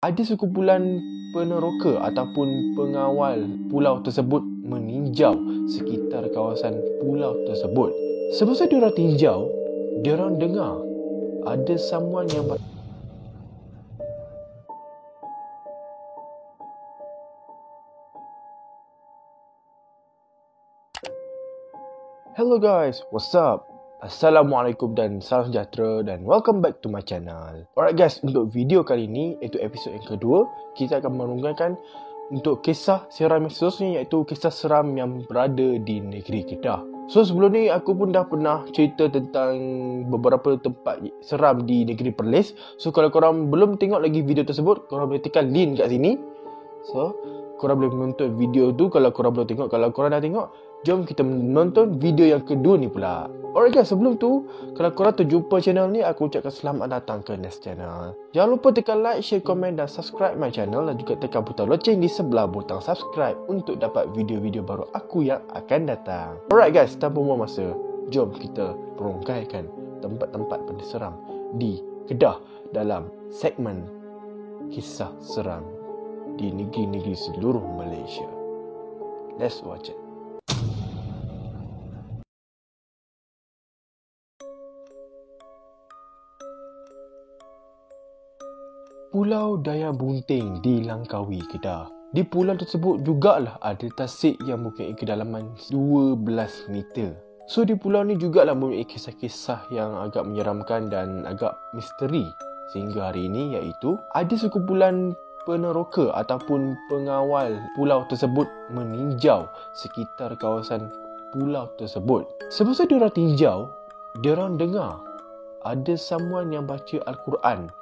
ada sekumpulan peneroka ataupun pengawal pulau tersebut meninjau sekitar kawasan pulau tersebut. Semasa diorang tinjau, diorang dengar ada someone yang Hello guys, what's up? Assalamualaikum dan salam sejahtera dan welcome back to my channel. Alright guys, untuk video kali ini, iaitu episod yang kedua, kita akan merungkaikan untuk kisah seram yang seterusnya, iaitu kisah seram yang berada di negeri Kedah. So sebelum ni aku pun dah pernah cerita tentang beberapa tempat seram di negeri Perlis. So kalau korang belum tengok lagi video tersebut, korang boleh tekan link kat sini. So korang boleh menonton video tu kalau korang belum tengok. Kalau korang dah tengok, jom kita menonton video yang kedua ni pula. Alright guys, sebelum tu, kalau korang terjumpa channel ni, aku ucapkan selamat datang ke Nest Channel. Jangan lupa tekan like, share, komen dan subscribe my channel dan juga tekan butang loceng di sebelah butang subscribe untuk dapat video-video baru aku yang akan datang. Alright guys, tanpa buang masa, jom kita perungkaikan tempat-tempat benda seram di Kedah dalam segmen kisah seram di negeri-negeri seluruh Malaysia. Let's watch it. Pulau Daya Bunting di Langkawi, Kedah. Di pulau tersebut jugalah ada tasik yang mempunyai kedalaman 12 meter. So di pulau ni jugalah mempunyai kisah-kisah yang agak menyeramkan dan agak misteri sehingga hari ini, iaitu ada sekumpulan peneroka ataupun pengawal pulau tersebut meninjau sekitar kawasan pulau tersebut. Semasa diorang tinjau, diorang dengar ada someone yang baca Al-Quran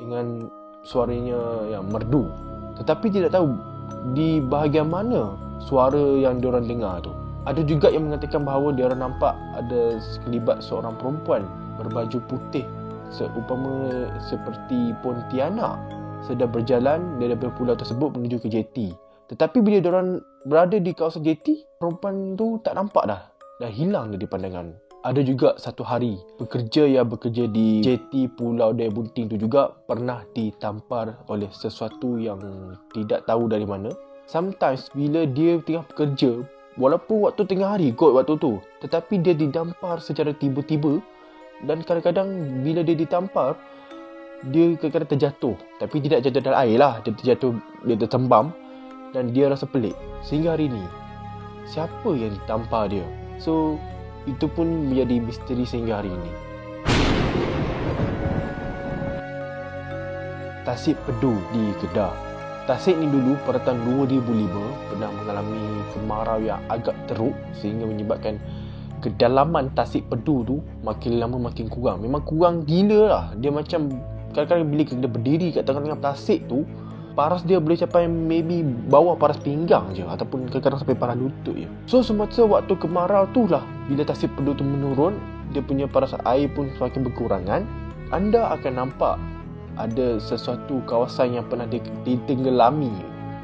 dengan suaranya yang merdu, tetapi tidak tahu di bahagian mana suara yang diorang dengar tu. Ada juga yang mengatakan bahawa diorang nampak ada sekelibat seorang perempuan berbaju putih seumpama seperti Pontianak sedang berjalan daripada pulau tersebut menuju ke jeti. Tetapi bila diorang berada di kawasan jeti, perempuan tu tak nampak dah hilang dari pandangan. Ada juga satu hari, pekerja yang bekerja di jeti Pulau Daya Bunting tu juga pernah ditampar oleh sesuatu yang tidak tahu dari mana. Sometimes bila dia tengah bekerja, walaupun waktu tengah hari kot waktu tu, tetapi dia didampar secara tiba-tiba. Dan kadang-kadang bila dia ditampar, dia kadang-kadang terjatuh. Tapi tidak jatuh dalam air lah, dia terjatuh, dia tertembam. Dan dia rasa pelik. Sehingga hari ni, siapa yang ditampar dia? So itu pun menjadi misteri sehingga hari ini. Tasik Pedu di Kedah. Tasik ni dulu pada tahun 2005 pernah mengalami kemarau yang agak teruk sehingga menyebabkan kedalaman Tasik Pedu tu makin lama makin kurang. Memang kurang gila lah. Dia macam kadang-kadang bila kita berdiri kat tengah-tengah tasik tu, paras dia boleh capai maybe bawah paras pinggang je, ataupun kadang-kadang sampai paras lutut je. So semasa waktu kemarau tu lah, bila Tasik Pedu tu menurun, dia punya paras air pun semakin berkurangan. Anda akan nampak ada sesuatu kawasan yang pernah ditenggelami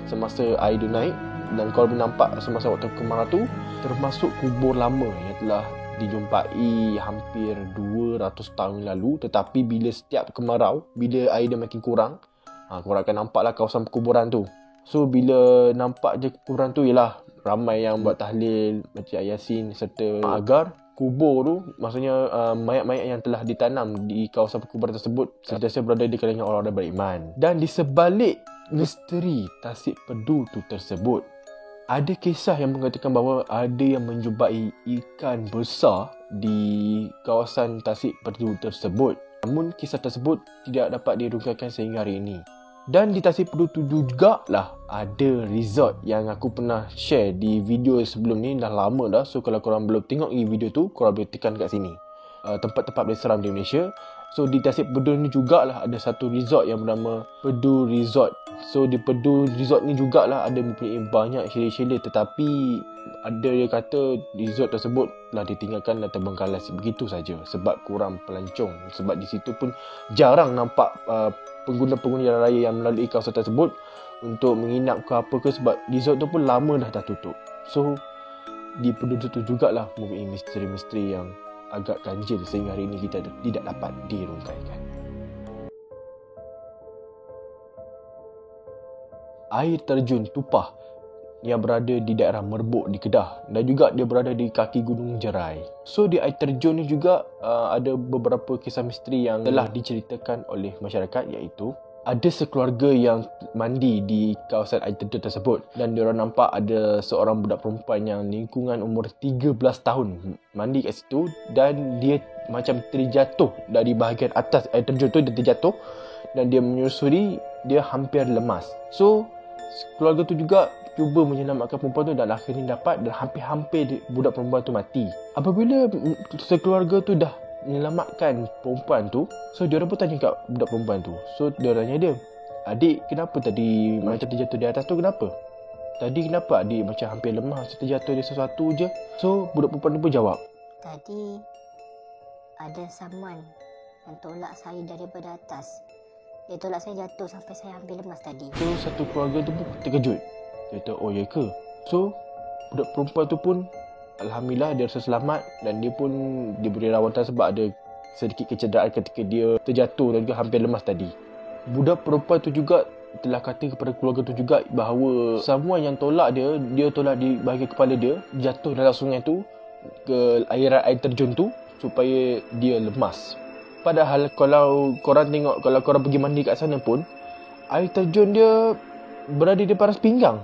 semasa air tu naik. Dan kalau nampak semasa waktu kemarau tu, termasuk kubur lama yang telah dijumpai hampir 200 tahun lalu. Tetapi bila setiap kemarau, bila air dia makin kurang, korang akan nampaklah kawasan perkuburan tu. So bila nampak je kuburan tu, ialah ramai yang buat tahlil, baca Yasin serta agar kubur tu, maksudnya mayat-mayat yang telah ditanam di kawasan perkuburan tersebut sentiasa berada di kalangan orang-orang beriman. Dan di sebalik misteri Tasik Pedu tu tersebut, ada kisah yang mengatakan bahawa ada yang menjumpai ikan besar di kawasan Tasik Pedu tersebut. Namun kisah tersebut tidak dapat dirungkaikan sehingga hari ini. Dan di Tasik Pedu tu juga lah ada resort yang aku pernah share di video sebelum ni, dah lama dah. So kalau korang belum tengok video tu, korang boleh tekan kat sini. Tempat-tempat benda seram di Malaysia. So di Tasik Pedu ni jugalah ada satu resort yang bernama Pedu Resort. So di Pedu Resort ni jugalah ada mempunyai banyak chalet-chalet, tetapi ada dia kata resort tersebut telah ditinggalkan dan terbengkalai begitu saja sebab kurang pelancong. Sebab di situ pun jarang nampak pengguna-pengguna jalan raya yang melalui kawasan tersebut untuk menginap ke apa ke, sebab resort tu pun lama dah tutup. So di Pedu tu jugalah mempunyai misteri-misteri yang agak ganjil sehingga hari ini kita tidak dapat dirungkaikan. air terjun Tupah yang berada di daerah Merbuk di Kedah, dan juga dia berada di kaki Gunung Jerai. So di air terjun ni juga ada beberapa kisah misteri yang telah diceritakan oleh masyarakat, iaitu ada sekeluarga yang mandi di kawasan air terjun tersebut, dan diorang nampak ada seorang budak perempuan yang lingkungan umur 13 tahun mandi kat situ, dan dia macam terjatuh dari bahagian atas air terjun tu. Dia terjatuh dan dia menyusuri, dia hampir lemas. So keluarga tu juga cuba menyelamatkan perempuan tu, dan akhirnya dapat, dan hampir-hampir budak perempuan tu mati. Apabila sekeluarga tu dah menyelamatkan perempuan tu, so diorang pun tanya kat budak perempuan tu. So diorang tanya dia, "Adik, kenapa tadi macam terjatuh di atas tu, kenapa? Tadi kenapa adik macam hampir lemas, terjatuh di sesuatu je?" So budak perempuan tu pun jawab, "Tadi ada someone yang tolak saya daripada atas. Dia tolak saya jatuh sampai saya hampir lemas tadi." So satu keluarga tu pun terkejut. Dia kata, "Oh ya ke?" So budak perempuan tu pun alhamdulillah dia rasa selamat, dan dia pun diberi rawatan sebab ada sedikit kecederaan ketika dia terjatuh dan juga hampir lemas tadi. Budak perempuan tu juga telah kata kepada keluarga tu juga bahawa semua yang tolak dia, dia tolak di bahagian kepala dia, jatuh dalam sungai tu, ke air terjun tu, supaya dia lemas. Padahal kalau korang tengok, kalau korang pergi mandi kat sana pun, air terjun dia berada di paras pinggang.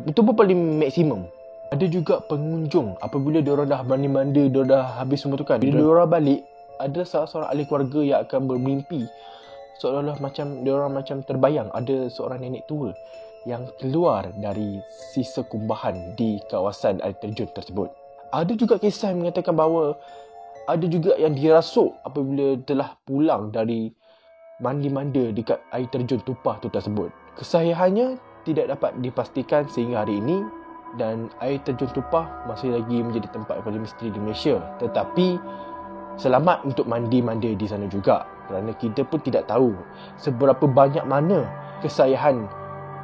Itu pun paling maksimum. Ada juga pengunjung, apabila diorang dah mandi-mandi, diorang dah habis semua tu kan, bila diorang balik, ada salah seorang ahli keluarga yang akan bermimpi seolah-olah macam diorang macam terbayang ada seorang nenek tua yang keluar dari sisa kumbahan di kawasan air terjun tersebut. Ada juga kisah yang mengatakan bahawa ada juga yang dirasuk apabila telah pulang dari mandi-mandi dekat air terjun Tupah tu tersebut. Kesahihannya tidak dapat dipastikan sehingga hari ini, dan air terjun Tupah masih lagi menjadi tempat yang paling misteri di Malaysia. Tetapi selamat untuk mandi-mandi di sana juga, kerana kita pun tidak tahu seberapa banyak mana kesahihan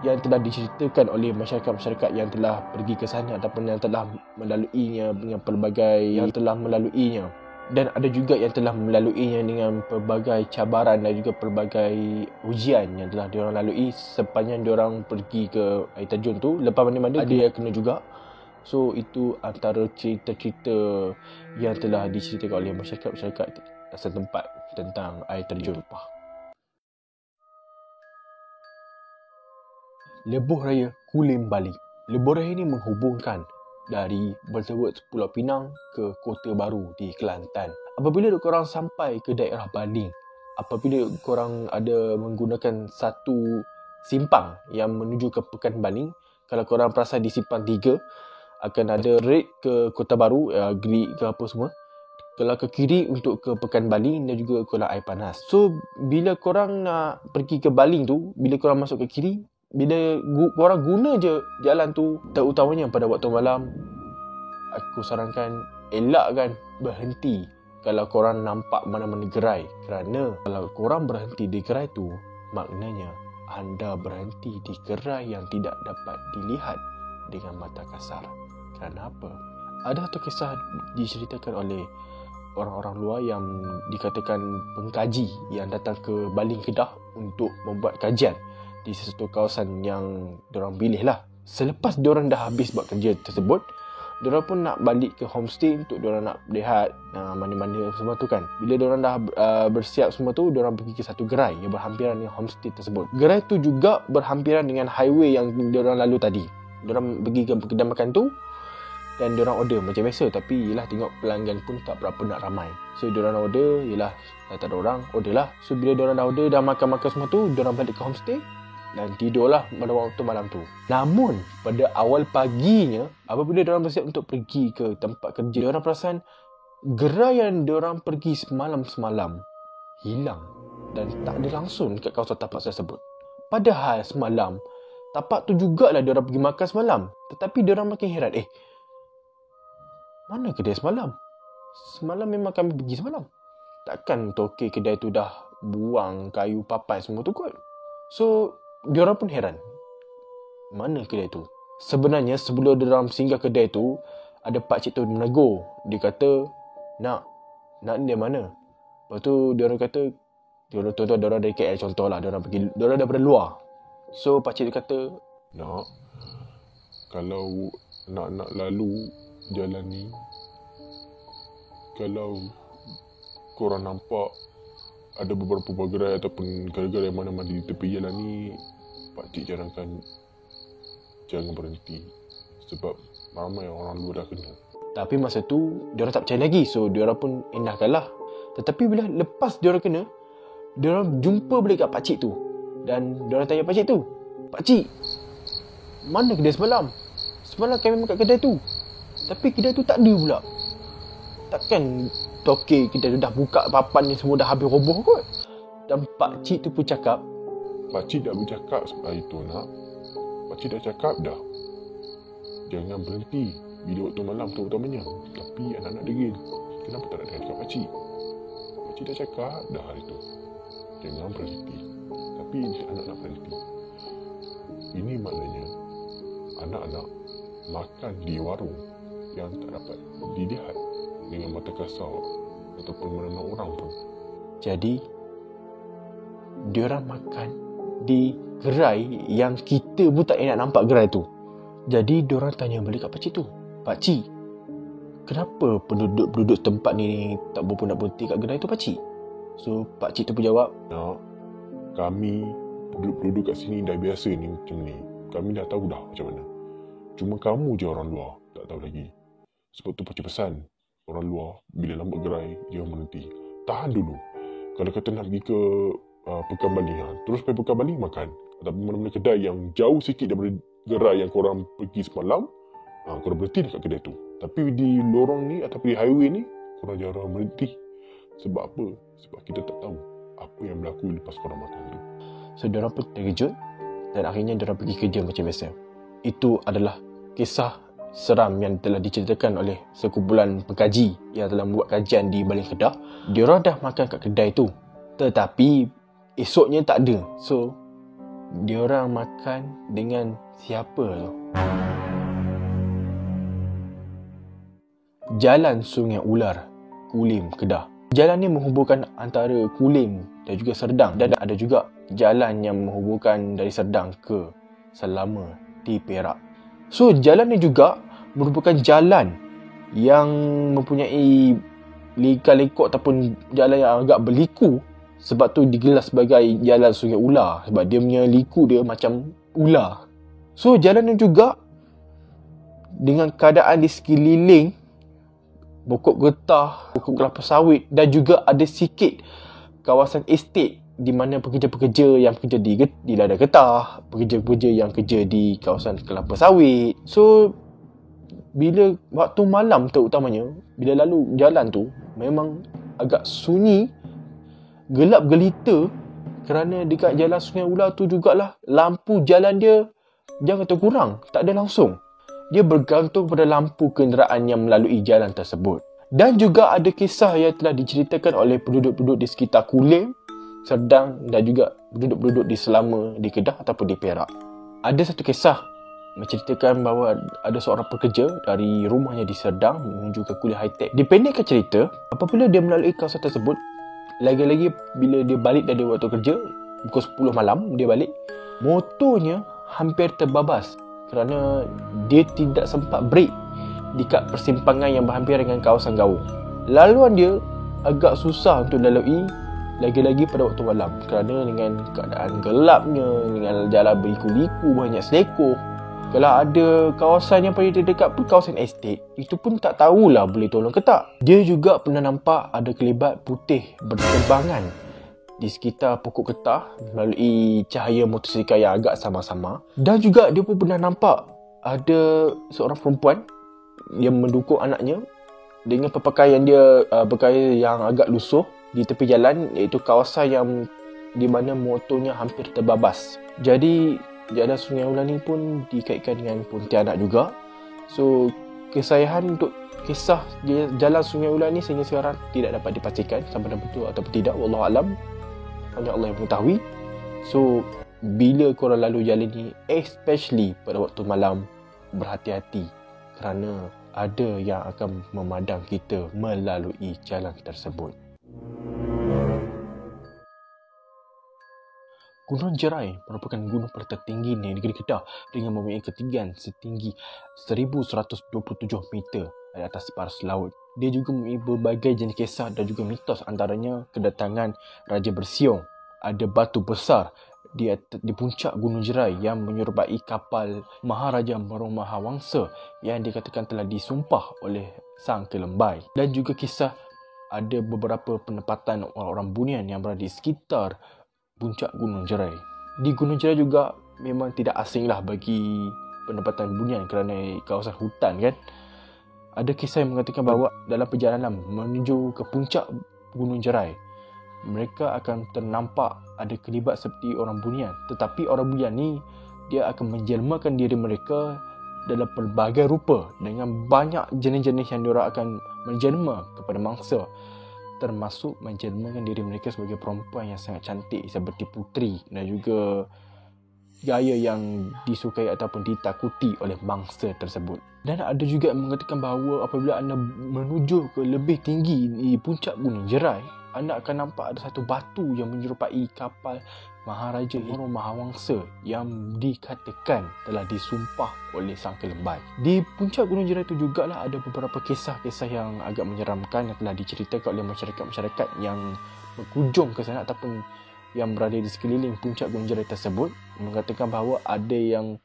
yang telah diceritakan oleh masyarakat-masyarakat yang telah pergi ke sana ataupun yang telah melaluinya dengan pelbagai yang telah melaluinya. Dan ada juga yang telah melaluinya dengan pelbagai cabaran dan juga pelbagai ujian yang telah diorang lalui sepanjang diorang pergi ke air terjun tu. Lepas mandi-mandi ada yang kena juga. So itu antara cerita-cerita yang telah diceritakan oleh masyarakat-masyarakat setempat tentang air terjun Tupah. Lebuh Raya Kulim Bali. Lebuh Raya ini menghubungkan dari bersebut Pulau Pinang ke Kota Baru di Kelantan. Apabila korang sampai ke daerah Baling, apabila korang ada menggunakan satu simpang yang menuju ke Pekan Baling, kalau korang perasan di simpang 3 akan ada red ke Kota Baru, Grik ke apa semua. Kalau ke kiri untuk ke Pekan Baling dan juga Kolam Air Panas. So bila korang nak pergi ke Baling tu, bila korang masuk ke kiri, bila korang guna je jalan tu, terutamanya pada waktu malam, aku sarankan elakkan berhenti kalau korang nampak mana-mana gerai. Kerana kalau korang berhenti di gerai tu, maknanya anda berhenti di gerai yang tidak dapat dilihat dengan mata kasar. Kerana apa? Ada satu kisah diceritakan oleh orang-orang luar yang dikatakan pengkaji yang datang ke Baling Kedah untuk membuat kajian di sesuatu kawasan yang diorang pilih lah. Selepas diorang dah habis buat kerja tersebut, diorang pun nak balik ke homestay untuk diorang nak lihat mana-mana semua tu kan. Bila diorang dah bersiap semua tu, diorang pergi ke satu gerai yang berhampiran dengan homestay tersebut. Gerai tu juga berhampiran dengan highway yang diorang lalu tadi. Diorang pergi ke kedai makan tu dan diorang order macam biasa, tapi yelah tengok pelanggan pun tak berapa nak ramai. So diorang order, yelah tak ada orang, order lah. So bila diorang dah order, dah makan-makan semua tu, diorang balik ke homestay dan tidurlah pada waktu malam tu. Namun pada awal paginya, apabila diorang bersiap untuk pergi ke tempat kerja, diorang perasan gerai yang diorang pergi semalam hilang dan tak ada langsung dekat kawasan tapak tersebut. Padahal semalam tapak tu jugalah diorang pergi makan semalam. Tetapi diorang makin heran, mana kedai semalam? Semalam memang kami pergi semalam. Takkan tokek kedai tu dah buang kayu papan semua tu kot. So diorang pun heran, mana kedai tu? Sebenarnya sebelum diorang singgah kedai tu, ada pakcik tu menegur. Dia kata, Nak ni dari mana? Lepas tu diorang kata, diorang dari KL contoh lah, diorang daripada luar. So pakcik dia kata, Nak, kalau nak lalu jalan ni, kalau korang nampak ada beberapa gerai ataupun gerai-gerai mana-mana di tepi jalan ni, pakcik jangan berhenti. Sebab ramai orang luar dah kena. Tapi masa tu, diorang tak percaya lagi. So, diorang pun endahkanlah. Tetapi bila lepas diorang kena, diorang jumpa balik kat pakcik tu. Dan diorang tanya pakcik tu, "Pakcik, mana kedai semalam? Semalam kami makan kedai tu. Tapi kedai tu tak ada pula. Takkan toke kedai tu dah buka papan ni semua dah habis roboh kot?" Dan pakcik tu pun cakap, Pakcik dah bercakap hari tu, nak. Pakcik dah cakap dah. Jangan berhenti bila waktu malam tu utamanya. Tapi anak-anak degil. Kenapa tak nak dengar cakap pakcik? Pakcik dah cakap dah hari tu. Jangan berhenti. Tapi anak nak berhenti. Ini maknanya anak-anak makan di warung yang tak dapat dilihat dengan mata kasar ataupun mana-mana orang pun. jadi diorang makan di gerai yang kita pun tak nak nampak gerai tu. Jadi diorang tanya balik kat pakcik tu, "Pakcik, kenapa penduduk tempat ni tak berapa nak berhenti kat gerai tu, pakcik?" So pakcik tu pun jawab, Nak, kami penduduk kat sini dah biasa ni macam ni. Kami dah tahu dah macam mana. Cuma kamu je orang luar tak tahu lagi. Sebab tu pakcik pesan orang luar bila lambat gerai jangan berhenti. Tahan dulu. Kalau kata nak pergi ke Pekan Bali, terus pergi Pekan Bali makan. Ataupun mana-mana kedai yang jauh sikit daripada gerai yang korang pergi semalam, korang berhenti dekat kedai tu. Tapi di lorong ni ataupun di highway ni, korang jangan berhenti. Sebab apa? Sebab kita tak tahu apa yang berlaku lepas korang makan tu. So diorang pun terkejut dan akhirnya diorang pergi kerja macam biasa. Itu adalah kisah seram yang telah diceritakan oleh sekumpulan pengkaji yang telah membuat kajian di Balai Kedah. Diorang dah makan kat kedai tu, tetapi esoknya tak ada. So diorang makan dengan siapa tu? Jalan Sungai Ular, Kulim, Kedah. Jalan ni menghubungkan antara Kulim dan juga Serdang, dan ada juga jalan yang menghubungkan dari Serdang ke Selama di Perak. So jalan ni juga merupakan jalan yang mempunyai lika-lekok ataupun jalan yang agak berliku. Sebab tu digelar sebagai Jalan Sungai Ular, sebab dia punya liku dia macam ular. So jalan ni juga dengan keadaan di sekeliling pokok getah, pokok kelapa sawit, dan juga ada sikit kawasan estate di mana pekerja-pekerja yang bekerja di ladang getah, pekerja-pekerja yang kerja di kawasan kelapa sawit. So bila waktu malam terutamanya, bila lalu jalan tu memang agak sunyi, gelap gelita, kerana dekat Jalan Sungai Ular tu jugalah lampu jalan dia jangan kata kurang, tak ada langsung. Dia bergantung pada lampu kenderaan yang melalui jalan tersebut. Dan juga ada kisah yang telah diceritakan oleh penduduk-penduduk di sekitar Kulim, Serdang dan juga penduduk-penduduk di Selama di Kedah ataupun di Perak. Ada satu kisah menceritakan bahawa ada seorang pekerja dari rumahnya di Serdang menuju ke Kuliah High-Tech. Dipendekkan cerita, apabila dia melalui kawasan tersebut, lagi-lagi bila dia balik dari waktu kerja, pukul 10 malam dia balik, motornya hampir terbabas kerana dia tidak sempat break dekat persimpangan yang berhampir dengan kawasan gaung. Laluan dia agak susah untuk lalui, lagi-lagi pada waktu malam, kerana dengan keadaan gelapnya, dengan jalan berliku-liku, banyak selekoh. Kalau ada kawasan yang paling terdekat pun kawasan estate, itu pun tak tahulah boleh tolong ke tak. Dia juga pernah nampak ada kelibat putih berterbangan di sekitar pokok getah melalui cahaya motosikal yang agak sama-sama. Dan juga dia pun pernah nampak ada seorang perempuan yang mendukung anaknya dengan berpakaian dia berpakaian yang agak lusuh di tepi jalan, iaitu kawasan yang di mana motornya hampir terbabas. Jadi Jalan Sungai Ular ni pun dikaitkan dengan Pontianak juga. So kesahihan untuk kisah Jalan Sungai Ular ni sehingga sekarang tidak dapat dipastikan sama ada betul ataupun tidak, wallahualam, hanya Allah yang mengetahui. So bila korang lalu jalan ni, especially pada waktu malam, berhati-hati kerana ada yang akan memandang kita melalui jalan tersebut. Gunung Jerai merupakan gunung paling tertinggi di negeri Kedah dengan mempunyai ketinggian setinggi 1127 meter di atas paras laut. Dia juga mempunyai berbagai jenis kisah dan juga mitos, antaranya kedatangan Raja Bersiong. Ada batu besar di puncak Gunung Jerai yang menyerupai kapal Maharaja Mahawangsa yang dikatakan telah disumpah oleh Sang Kelembai. Dan juga kisah ada beberapa penempatan orang-orang bunian yang berada di sekitar puncak Gunung Jerai. Di Gunung Jerai juga memang tidak asinglah bagi penempatan bunian kerana kawasan hutan kan. Ada kisah yang mengatakan bahawa dalam perjalanan menuju ke puncak Gunung Jerai, mereka akan ternampak ada kelibat seperti orang bunian. Tetapi orang bunian ni dia akan menjelmakan diri mereka dalam pelbagai rupa dengan banyak jenis-jenis yang diorang akan menjelma kepada mangsa, termasuk menjelmakan diri mereka sebagai perempuan yang sangat cantik seperti puteri dan juga gaya yang disukai ataupun ditakuti oleh mangsa tersebut. Dan ada juga yang mengatakan bahawa apabila anda menuju ke lebih tinggi di puncak Gunung Jerai, anda akan nampak ada satu batu yang menyerupai kapal Maharaja Mahawangsa yang dikatakan telah disumpah oleh Sang Kelembai. Di puncak Gunung Jerai itu jugalah ada beberapa kisah-kisah yang agak menyeramkan yang telah diceritakan oleh masyarakat-masyarakat yang berkunjung ke sana ataupun yang berada di sekeliling puncak Gunung Jerai tersebut, mengatakan bahawa ada yang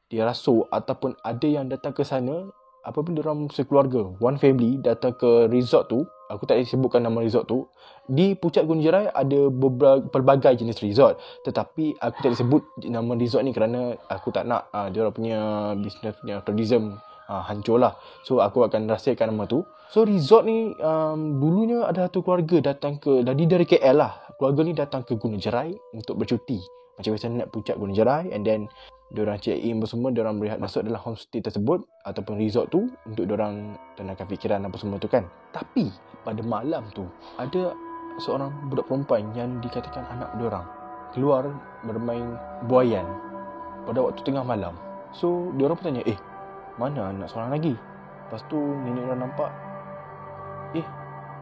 dirasuk ataupun ada yang datang ke sana apabila diorang sekeluarga, one family datang ke resort tu. Aku tak sebutkan nama resort tu. Di puncak Gunung Jerai ada pelbagai jenis resort, tetapi aku tak sebut nama resort ni kerana aku tak nak diorang punya business punya tourism hancur lah. So aku akan rahsiakan nama tu. So resort ni dulunya ada satu keluarga datang dari KL lah. Keluarga ni datang ke Gunung Jerai untuk bercuti. Macam biasa nak puncak Gunung Jerai, and then diorang check in semua, diorang berehat masuk dalam homestay tersebut ataupun resort tu untuk diorang tenangkan fikiran apa semua tu kan. Tapi pada malam tu ada seorang budak perempuan yang dikatakan anak diorang keluar bermain buaian pada waktu tengah malam. So diorang pun tanya, mana anak seorang lagi? Lepas tu nenek diorang nampak,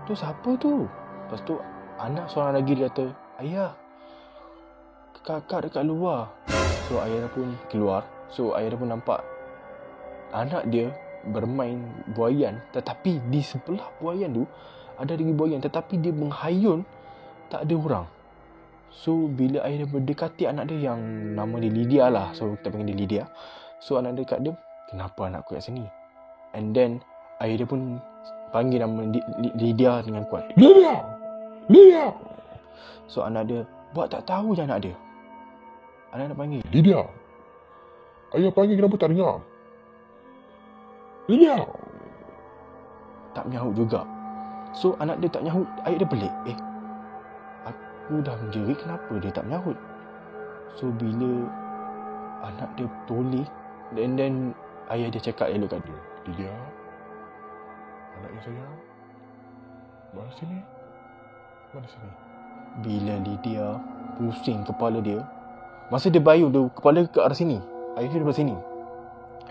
tu siapa tu? Lepas tu anak seorang lagi dia kata, ayah, kakak dekat luar. So ayah dia pun keluar. So ayah dia pun nampak anak dia bermain buaian, tetapi di sebelah buaian tu ada lagi buaian, tetapi dia menghayun, tak ada orang. So bila ayah dia berdekati anak dia yang nama dia Lydia lah, so kita panggil dia Lydia. So anak dia dekat dia, kenapa anakku kat sini? And then ayah dia pun panggil nama Lydia dengan kuat, Lydia! So anak dia buat tak tahu je anak dia. Anak dia panggil, Lydia, ayah panggil kenapa tak dengar? Lydia! Tak menyahut juga. So anak dia tak menyahut, ayah dia pelik. Aku dah menjerit, kenapa dia tak menyahut? So bila anak dia toleh, and then ayah dia cakap elok kat dia, Lydia, anaknya sayang, mana sini? Bila Lydia pusing kepala dia, masa dia bayu dia kepala ke arah sini, ayah dia daripada sini.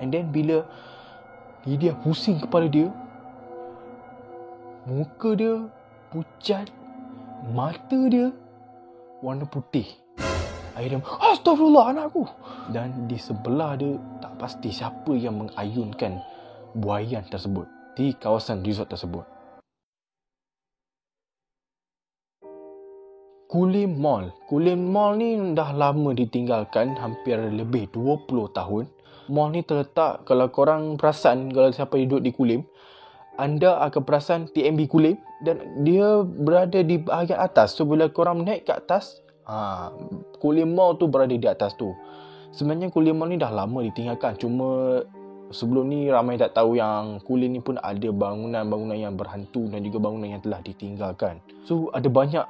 And then bila Lydia pusing kepala dia, muka dia pucat, mata dia warna putih. Ayah dia, astagfirullah anakku. Dan di sebelah dia tak pasti siapa yang mengayunkan buaian tersebut di kawasan resort tersebut. Kulim Mall. Kulim Mall ni dah lama ditinggalkan, hampir lebih 20 tahun. Mall ni terletak, kalau korang perasan, kalau siapa duduk di Kulim, anda akan perasan TMB Kulim dan dia berada di bahagian atas. So bila korang naik ke atas, Kulim Mall tu berada di atas tu. Sebenarnya Kulim Mall ni dah lama ditinggalkan, cuma sebelum ni ramai tak tahu yang Kulim ni pun ada bangunan-bangunan yang berhantu dan juga bangunan yang telah ditinggalkan. So ada banyak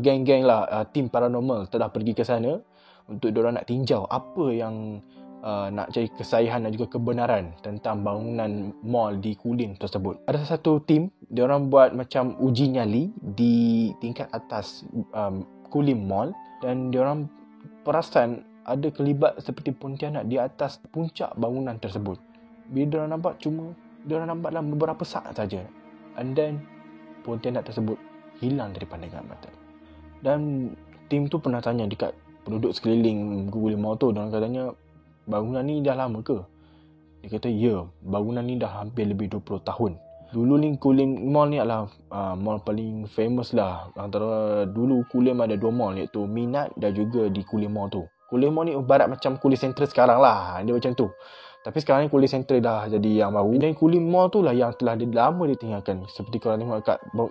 geng-geng lah, tim paranormal telah pergi ke sana untuk diorang nak tinjau apa yang nak cari kesahihan dan juga kebenaran tentang bangunan mall di Kulim tersebut. Ada satu tim, diorang buat macam uji nyali di tingkat atas Kulim Mall, dan diorang perasan ada kelibat seperti pontianak di atas puncak bangunan tersebut. Bila diorang nampak, cuma diorang nampak dalam beberapa saat saja, and then pontianak tersebut hilang dari pandangan mata. Dan tim tu pernah tanya dekat penduduk sekeliling Gulimau tu, diorang katanya bangunan ni dah lama ke? Dia kata ya, bangunan ni dah hampir lebih 20 tahun. Dulu ni Kulim Mall ni adalah mall paling famous lah. Antara dulu Kulim ada 2 mall, iaitu Minat dan juga di Kulim Mall tu. Kulim Mall ni ibarat macam Kulim Central sekarang lah, dia macam tu. Tapi sekarang ni Kulim Central dah jadi yang baru. Dan Kulim Mall tu lah yang telah lama ditinggalkan. Seperti korang tengok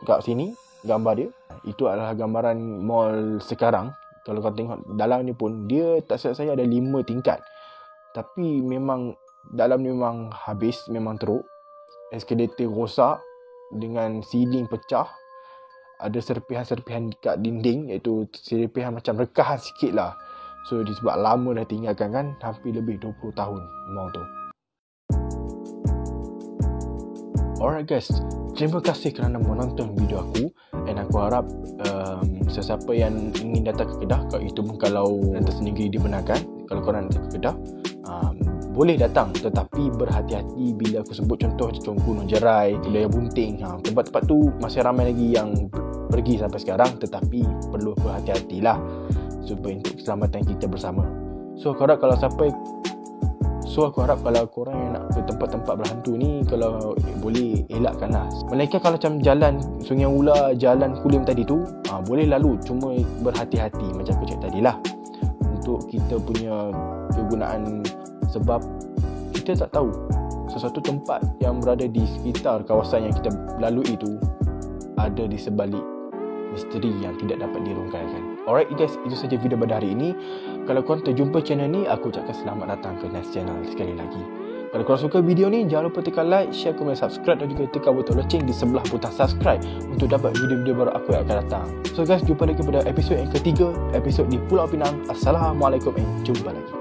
kat sini, gambar dia. Itu adalah gambaran mall sekarang. Kalau kau tengok dalam ni pun, dia tak silap saya ada 5 tingkat. Tapi memang dalam ni memang habis, memang teruk. Eskalator rosak dengan ceiling pecah. Ada serpihan-serpihan dekat dinding, iaitu serpihan macam rekahan sikit lah. So disebab lama dah tinggalkan kan, hampir lebih 20 tahun mall tu. Alright guys, terima kasih kerana menonton video aku. Dan aku harap sesiapa yang ingin datang ke Kedah, itu pun kalau nanti sendiri dibenarkan, kalau korang datang ke Kedah, boleh datang, tetapi berhati-hati bila aku sebut contoh macam Gunung Jerai, Wilayah Bunting. Tempat-tempat tu masih ramai lagi yang pergi sampai sekarang, tetapi perlu berhati-hatilah supaya untuk keselamatan kita bersama. So aku harap kalau korang yang nak ke tempat-tempat berhantu ni, kalau boleh elakkanlah. Melainkan kalau macam jalan Sungai Ula, jalan Kulim tadi tu, boleh lalu, cuma berhati-hati macam aku cakap tadi lah, untuk kita punya kegunaan. Sebab kita tak tahu sesuatu tempat yang berada di sekitar kawasan yang kita lalui itu ada di sebalik misteri yang tidak dapat dirungkaikan. Alright guys, itu saja video pada hari ini. Kalau korang terjumpa channel ni, aku ucapkan selamat datang ke Nas Channel sekali lagi. Kalau korang suka video ni, jangan lupa tekan like, share, komen, subscribe dan juga tekan butang loceng di sebelah butang subscribe untuk dapat video-video baru aku yang akan datang. So guys, jumpa lagi pada episod yang ketiga, episod di Pulau Pinang. Assalamualaikum and jumpa lagi.